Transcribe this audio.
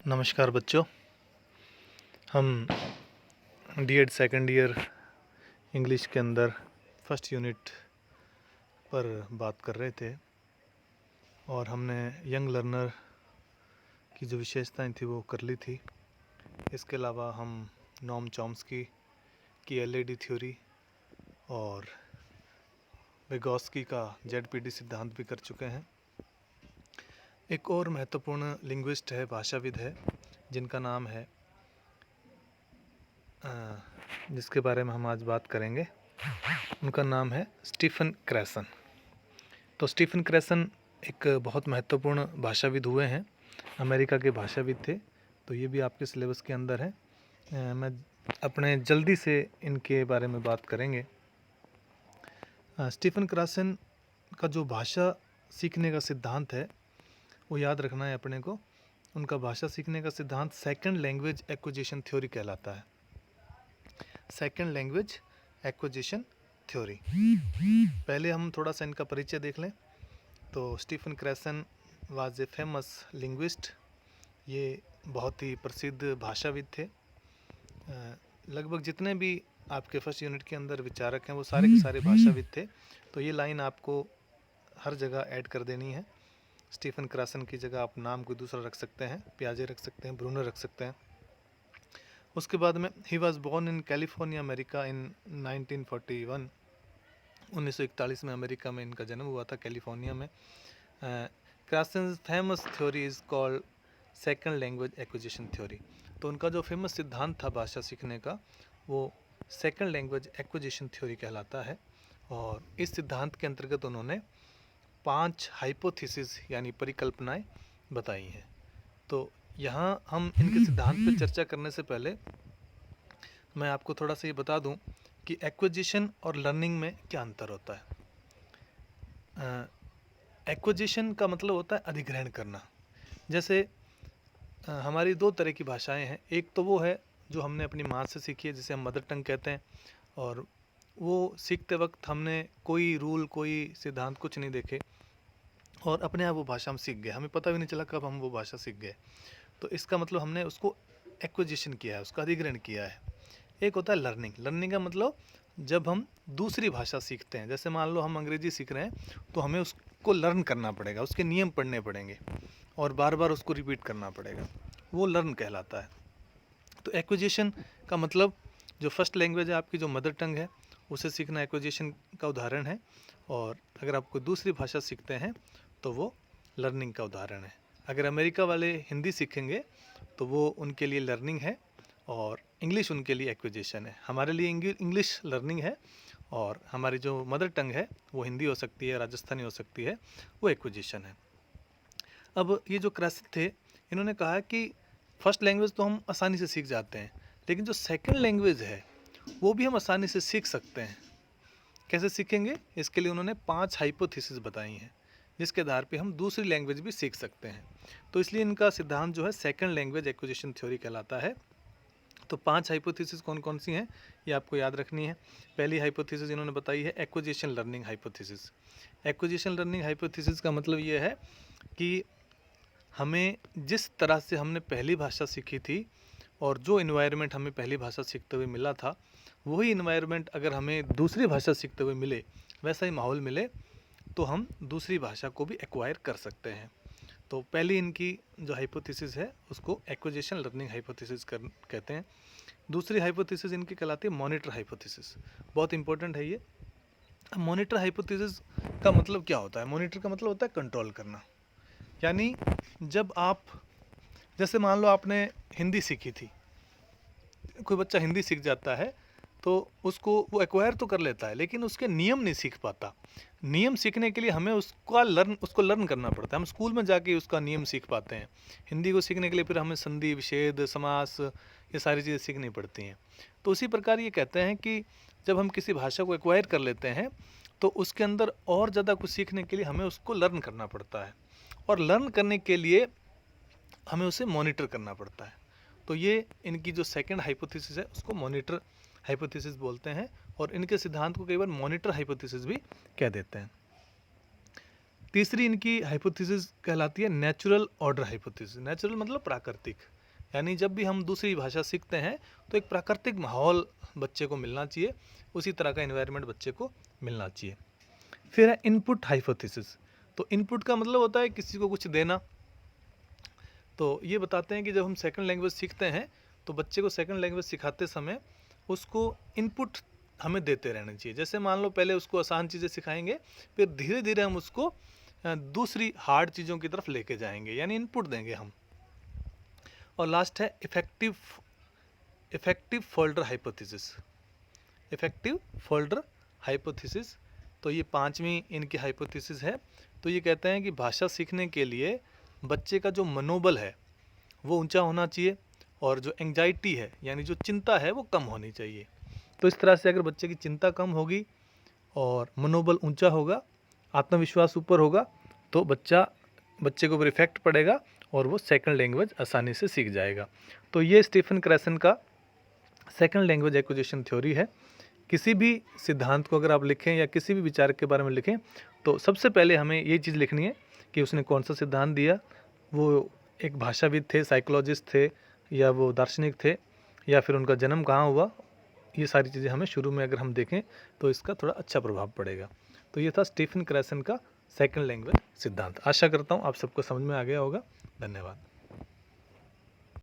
नमस्कार बच्चों। हम D.Ed सेकेंड ईयर इंग्लिश के अंदर फर्स्ट यूनिट पर बात कर रहे थे और हमने यंग लर्नर की जो विशेषताएं थी वो कर ली थी। इसके अलावा हम नोम चॉम्स्की की LAD थ्योरी और विगोस्की का ZPD सिद्धांत भी कर चुके हैं। एक और महत्वपूर्ण लिंग्विस्ट है, भाषाविद है, जिनका नाम है जिसके बारे में हम आज बात करेंगे। उनका नाम है स्टीफन क्रैसन। तो स्टीफन क्रैसन एक बहुत महत्वपूर्ण भाषाविद हुए हैं, अमेरिका के भाषाविद थे। तो ये भी आपके सिलेबस के अंदर है। मैं अपने जल्दी से इनके बारे में बात करेंगे। स्टीफन क्रैसन का जो भाषा सीखने का सिद्धांत है वो याद रखना है अपने को। उनका भाषा सीखने का सिद्धांत सेकंड लैंग्वेज एक्विजिशन थ्योरी कहलाता है। Second language acquisition theory. पहले हम थोड़ा सा इनका परिचय देख लें। तो Stephen Krashen was a famous linguist. ये बहुत ही प्रसिद्ध भाषाविद थे। लगभग जितने भी आपके फर्स्ट यूनिट के अंदर विचारक हैं वो सारे के सारे भाषाविद थे। तो ये लाइन आपको हर जगह ऐड कर देनी है। स्टीफन क्रैसन की जगह आप नाम कोई दूसरा रख सकते हैं, पियाजे रख सकते हैं, ब्रूनर रख सकते हैं। उसके बाद में ही was born in California America in 1941। 1941 में अमेरिका में इनका जन्म हुआ था, कैलिफोर्निया में। Krashen famous theory is called second language acquisition theory. तो उनका जो फेमस सिद्धांत था भाषा सीखने का वो सेकंड लैंग्वेज एक्विजिशन थ्योरी कहलाता है। और इस सिद्धांत के अंतर्गत उन्होंने 5 हाइपोथेसिस यानी परिकल्पनाएं बताई हैं। तो यहाँ हम इनके सिद्धांत पर चर्चा करने से पहले मैं आपको थोड़ा सा ये बता दूं कि एक्विजिशन और लर्निंग में क्या अंतर होता है। एक्विजिशन का मतलब होता है अधिग्रहण करना। जैसे हमारी 2 तरह की भाषाएं हैं। एक तो वो है जो हमने अपनी माँ से सीखी है, जिसे हम मदर टंग कहते हैं, और वो सीखते वक्त हमने कोई रूल, कोई सिद्धांत कुछ नहीं देखे और अपने आप वो भाषा हम सीख गए। हमें पता भी नहीं चला कब हम वो भाषा सीख गए। तो इसका मतलब हमने उसको एक्विजिशन किया है, उसका अधिग्रहण किया है। एक होता है लर्निंग। लर्निंग का मतलब जब हम दूसरी भाषा सीखते हैं, जैसे मान लो हम अंग्रेजी सीख रहे हैं तो हमें उसको लर्न करना पड़ेगा, उसके नियम पढ़ने पड़ेंगे और बार बार उसको रिपीट करना पड़ेगा, वो लर्न कहलाता है। तो एक्विजिशन का मतलब जो फर्स्ट लैंग्वेज है आपकी, जो मदर टंग है, उसे सीखना एक्विजिशन का उदाहरण है। और अगर आप कोई दूसरी भाषा सीखते हैं तो वो लर्निंग का उदाहरण है। अगर अमेरिका वाले हिंदी सीखेंगे तो वो उनके लिए लर्निंग है और इंग्लिश उनके लिए एक्विजिशन है। हमारे लिए इंग्लिश लर्निंग है और हमारी जो मदर टंग है वो हिंदी हो सकती है, राजस्थानी हो सकती है, वो एक्विजिशन है। अब ये जो क्रैसन थे, इन्होंने कहा कि फर्स्ट लैंग्वेज तो हम आसानी से सीख जाते हैं, लेकिन जो सेकंड लैंग्वेज है वो भी हम आसानी से सीख सकते हैं। कैसे सीखेंगे? इसके लिए उन्होंने 5 हाइपोथेसिस बताई हैं, जिसके आधार पे हम दूसरी लैंग्वेज भी सीख सकते हैं। तो इसलिए इनका सिद्धांत जो है सेकंड लैंग्वेज एक्विजिशन थ्योरी कहलाता है। तो 5 हाइपोथेसिस कौन कौन सी हैं ये आपको याद रखनी है। पहली हाइपोथेसिस इन्होंने बताई है acquisition learning hypothesis. Acquisition learning hypothesis का मतलब ये है कि हमें जिस तरह से हमने पहली भाषा सीखी थी और जो इन्वायरमेंट हमें पहली भाषा सीखते हुए मिला था, वही इन्वायरमेंट अगर हमें दूसरी भाषा सीखते हुए मिले, वैसा ही माहौल मिले, तो हम दूसरी भाषा को भी एक्वायर कर सकते हैं। तो पहली इनकी जो हाइपोथेसिस है उसको एक्विजिशन लर्निंग हाइपोथेसिस कहते हैं। दूसरी हाइपोथेसिस इनकी कहलाती है मॉनिटर हाइपोथेसिस। बहुत इंपॉर्टेंट है ये। मॉनिटर हाइपोथेसिस का मतलब क्या होता है? मॉनिटर का मतलब होता है कंट्रोल करना। यानी जब आप, जैसे मान लो आपने हिंदी सीखी थी, कोई बच्चा हिंदी सीख जाता है तो उसको वो एक्वायर तो कर लेता है, लेकिन उसके नियम नहीं सीख पाता। नियम सीखने के लिए हमें उसको लर्न करना पड़ता है। हम स्कूल में जाके उसका नियम सीख पाते हैं। हिंदी को सीखने के लिए फिर हमें संधि, विच्छेद, समास, ये सारी चीज़ें सीखनी पड़ती हैं। तो उसी प्रकार ये कहते हैं कि जब हम किसी भाषा को एक्वायर कर लेते हैं तो उसके अंदर और ज़्यादा कुछ सीखने के लिए हमें उसको लर्न करना पड़ता है, और लर्न करने के लिए हमें उसे मॉनिटर करना पड़ता है। तो ये इनकी जो सेकंड हाइपोथेसिस है उसको मॉनिटर हाइपोथेसिस बोलते हैं, और इनके सिद्धांत को कई बार मॉनिटर हाइपोथेसिस भी कह देते हैं। तीसरी इनकी हाइपोथेसिस कहलाती है नेचुरल ऑर्डर हाइपोथेसिस। नेचुरल मतलब प्राकृतिक, यानी जब भी हम दूसरी भाषा सीखते हैं तो एक प्राकृतिक माहौल बच्चे को मिलना चाहिए, उसी तरह का एनवायरनमेंट बच्चे को मिलना चाहिए। फिर है इनपुट हाइपोथेसिस। तो इनपुट का मतलब होता है किसी को कुछ देना। तो ये बताते हैं कि जब हम सेकंड लैंग्वेज सीखते हैं तो बच्चे को सेकंड लैंग्वेज सिखाते समय उसको इनपुट हमें देते रहना चाहिए। जैसे मान लो पहले उसको आसान चीज़ें सिखाएंगे, फिर धीरे धीरे हम उसको दूसरी हार्ड चीज़ों की तरफ लेके जाएंगे, यानी इनपुट देंगे हम। और लास्ट है effective folder hypothesis. Effective folder hypothesis, तो ये पांचवी इनकी हाइपोथेसिस है। तो ये कहते हैं कि भाषा सीखने के लिए बच्चे का जो मनोबल है वो ऊंचा होना चाहिए, और जो एंजाइटी है यानी जो चिंता है वो कम होनी चाहिए। तो इस तरह से अगर बच्चे की चिंता कम होगी और मनोबल ऊंचा होगा, आत्मविश्वास ऊपर होगा, तो बच्चे के ऊपर इफेक्ट पड़ेगा और वो सेकंड लैंग्वेज आसानी से सीख जाएगा। तो ये स्टीफन क्रैसन का सेकंड लैंग्वेज एक्विजिशन थ्योरी है। किसी भी सिद्धांत को अगर आप लिखें या किसी भी विचार के बारे में लिखें तो सबसे पहले हमें ये चीज़ लिखनी है कि उसने कौन सा सिद्धांत दिया, वो एक भाषाविद थे, साइकोलॉजिस्ट थे, या वो दार्शनिक थे, या फिर उनका जन्म कहाँ हुआ। ये सारी चीज़ें हमें शुरू में अगर हम देखें तो इसका थोड़ा अच्छा प्रभाव पड़ेगा। तो ये था स्टीफन क्रैसन का सेकंड लैंग्वेज सिद्धांत। आशा करता हूँ आप सबको समझ में आ गया होगा। धन्यवाद।